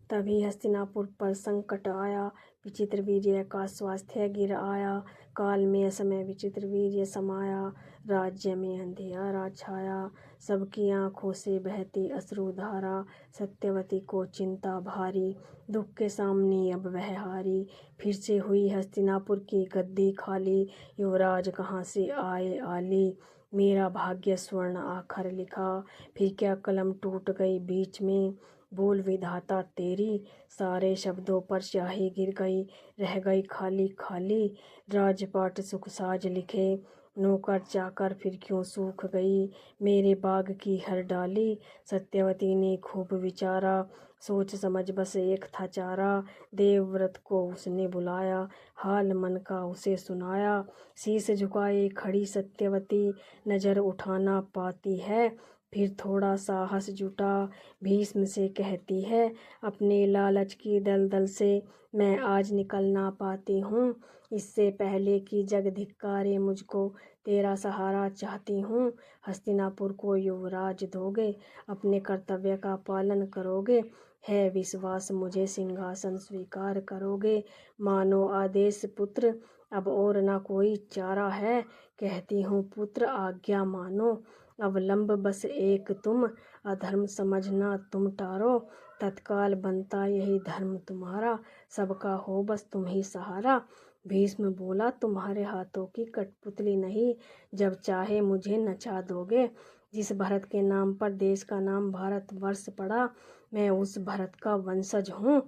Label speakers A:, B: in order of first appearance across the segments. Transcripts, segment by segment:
A: तभी हस्तिनापुर पर संकट आया, विचित्र वीर्य का स्वास्थ्य गिर आया। काल में समय विचित्र वीर्य समाया, राज्य में अंधियारा छाया। सबकी आंखों से बहती अश्रुधारा, सत्यवती को चिंता भारी। दुख के सामने अब वह हारी, फिर से हुई हस्तिनापुर की गद्दी खाली। युवराज कहाँ से आए आली, मेरा भाग्य स्वर्ण आखर लिखा। फिर क्या कलम टूट गई बीच में, बोल विधाता तेरी। सारे शब्दों पर स्याही गिर गई, रह गई खाली खाली। राजपाट सुख साज लिखे, नौकर चाकर फिर क्यों सूख गई। मेरे बाग की हर डाली, सत्यवती ने खूब विचारा। सोच समझ बस एक था चारा, देवव्रत को उसने बुलाया। हाल मन का उसे सुनाया, शीश झुकाए खड़ी सत्यवती। नजर उठाना पाती है, फिर थोड़ा साहस जुटा। भीष्म से कहती है, अपने लालच की दलदल से मैं आज निकल ना पाती हूँ। इससे पहले कि जग धिक्कारे मुझको, तेरा सहारा चाहती हूँ। हस्तिनापुर को युवराज दोगे, अपने कर्तव्य का पालन करोगे। है विश्वास मुझे सिंहासन स्वीकार करोगे। मानो आदेश पुत्र, अब और ना कोई चारा है। कहती हूँ पुत्र आज्ञा मानो, अवलंब बस एक तुम। अधर्म समझना तुम टारो, तत्काल बनता यही धर्म तुम्हारा। सबका हो बस तुम ही सहारा। भीष्म बोला, तुम्हारे हाथों की कठपुतली नहीं, जब चाहे मुझे नचा दोगे। जिस भरत के नाम पर देश का नाम भारतवर्ष पड़ा, मैं उस भरत का वंशज हूँ।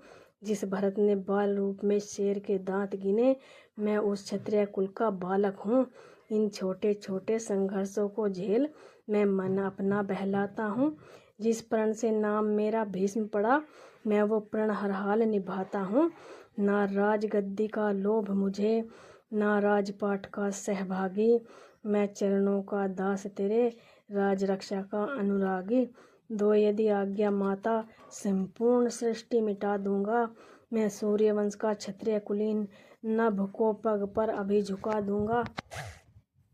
A: जिस भरत ने बाल रूप में शेर के दांत गिने, मैं उस क्षत्रिय कुल का बालक हूँ। इन छोटे छोटे संघर्षों को झेल मैं मन अपना बहलाता हूँ। जिस प्रण से नाम मेरा भीष्म पड़ा, मैं वो प्रण हर हाल निभाता हूँ। ना राजगद्दी का लोभ मुझे, ना राजपाट का सहभागी। मैं चरणों का दास तेरे, राज रक्षा का अनुरागी। दो यदि आज्ञा माता, संपूर्ण सृष्टि मिटा दूंगा। मैं सूर्यवंश का क्षत्रिय कुलीन, नभ को पग पर अभी झुका दूंगा।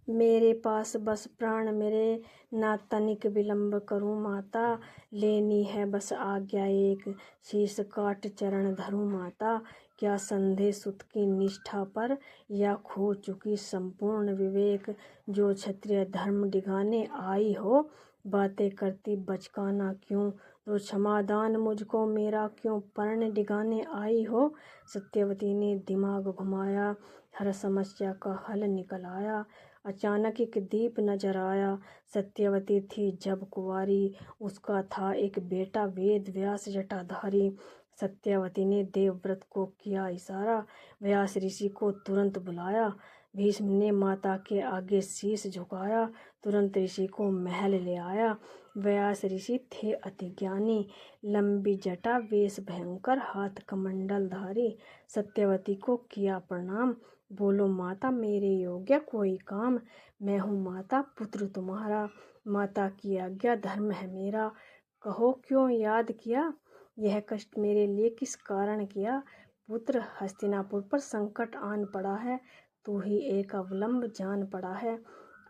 A: मेरे पास बस प्राण मेरे, ना तनिक विलंब करूं माता। लेनी है बस आज्ञा एक, शीश काट चरण धरूं माता। क्या संदेह सुत की निष्ठा पर, या खो चुकी संपूर्ण विवेक। जो क्षत्रिय धर्म डिगाने आई हो, बातें करती बचकाना क्यों। तो क्षमादान मुझको मेरा क्यों पर्ण डिगाने आई हो। सत्यवती ने दिमाग घुमाया, हर समस्या का हल निकल आया। अचानक एक दीप नजर आया, सत्यवती थी जब कुंवारी। उसका था एक बेटा वेद व्यास जटाधारी। सत्यवती ने देवव्रत को किया इशारा, व्यास ऋषि को तुरंत बुलाया। भीष्म ने माता के आगे शीश झुकाया, तुरंत ऋषि को महल ले आया। व्यास ऋषि थे अति ज्ञानी, लंबी जटा वेश भयंकर, हाथ कमंडल धारी। सत्यवती को किया प्रणाम, बोलो माता मेरे योग्य कोई काम। मैं हूँ माता पुत्र तुम्हारा, माता की आज्ञा धर्म है मेरा। कहो क्यों याद किया, यह कष्ट मेरे लिए किस कारण किया। पुत्र हस्तिनापुर पर संकट आन पड़ा है, तू ही एक अवलंब जान पड़ा है।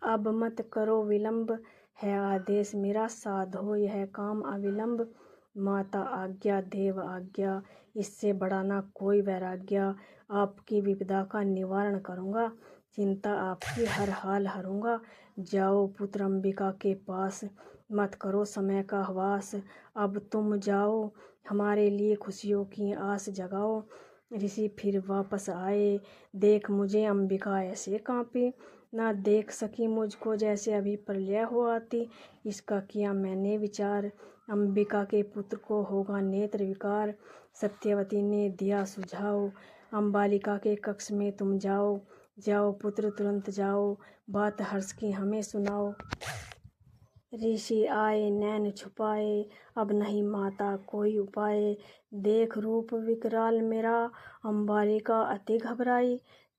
A: अब मत करो विलंब, है आदेश मेरा साधो यह काम अविलंब। माता आज्ञा देव आज्ञा, इससे बड़ा ना कोई वैराग्य। आपकी विपदा का निवारण करूँगा, चिंता आपकी हर हाल हरूँगा। जाओ पुत्र अंबिका के पास, मत करो समय का हवास। अब तुम जाओ, हमारे लिए खुशियों की आस जगाओ। ऋषि फिर वापस आए, देख मुझे अंबिका ऐसे कांपी। ना देख सकी मुझको जैसे अभी प्रलय हो आती। इसका किया मैंने विचार, अंबिका के पुत्र को होगा नेत्र विकार। सत्यवती ने दिया सुझाव, अम्बालिका के कक्ष में तुम जाओ। जाओ पुत्र तुरंत जाओ, बात हर्ष की हमें सुनाओ। ऋषि आए नैन छुपाए, अब नहीं माता कोई उपाय। देख रूप विकराल मेरा, अम्बालिका अति घबराई।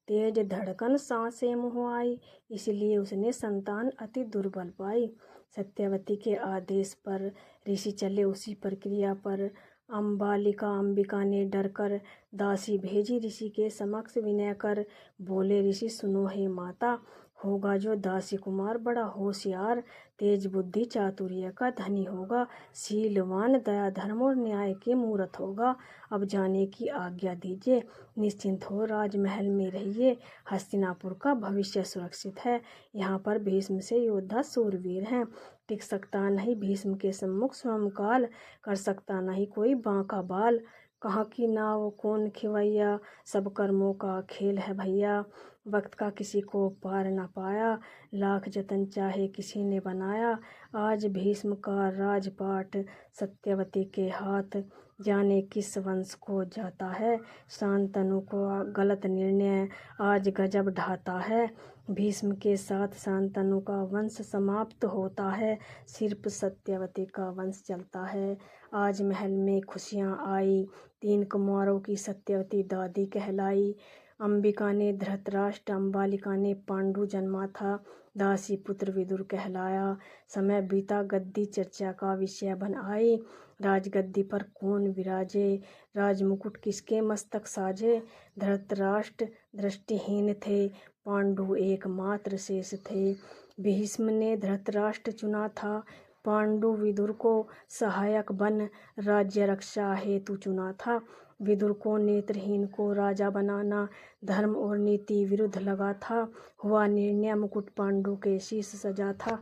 A: तेज धड़कन सांसें मुँह आई, इसलिए उसने संतान अति दुर्बल पाई। सत्यवती के आदेश पर ऋषि चले उसी प्रक्रिया पर। अंबिका ने डर कर दासी भेजी ऋषि के समक्ष विनय कर। बोले ऋषि सुनो हे माता, होगा जो दासी कुमार बड़ा होशियार, तेज बुद्धि चातुर्य का धनी होगा, शीलवान दया धर्म और न्याय के मूरत होगा। अब जाने की आज्ञा दीजिए, निश्चिंत हो राजमहल में रहिए, हस्तिनापुर का भविष्य सुरक्षित है। यहाँ पर भीष्म से योद्धा सूरवीर हैं, टिक सकता नहीं भीष्म के सम्मुख स्वयं काल, कर सकता नहीं कोई बांका बाल। कहाँ की नाव कौन खिवैया, सब कर्मों का खेल है भैया, वक्त का किसी को पार न पाया, लाख जतन चाहे किसी ने बनाया। आज भीष्म का राजपाट सत्यवती के हाथ, जाने किस वंश को जाता है, शांतनु को गलत निर्णय आज गजब ढाता है। भीष्म के साथ शांतनु का वंश समाप्त होता है, सिर्फ सत्यवती का वंश चलता है। आज महल में खुशियाँ आई, 3 कुमारों की सत्यवती दादी कहलाई। अंबिका ने धृतराष्ट्र, अम्बालिका ने पांडु जन्मा था, दासी पुत्र विदुर कहलाया। समय बीता गद्दी चर्चा का विषय बन आई, राजगद्दी पर कौन विराजे, राजमुकुट किसके मस्तक साजे। धृतराष्ट्र दृष्टिहीन थे, पांडु एकमात्र शेष थे। भीष्म ने धृतराष्ट्र चुना था, पांडु विदुर को सहायक बन राज्य रक्षा हेतु चुना था। विदुर को नेत्रहीन को राजा बनाना धर्म और नीति विरुद्ध लगा था, हुआ निर्णय मुकुट पांडु के शीश सजा था।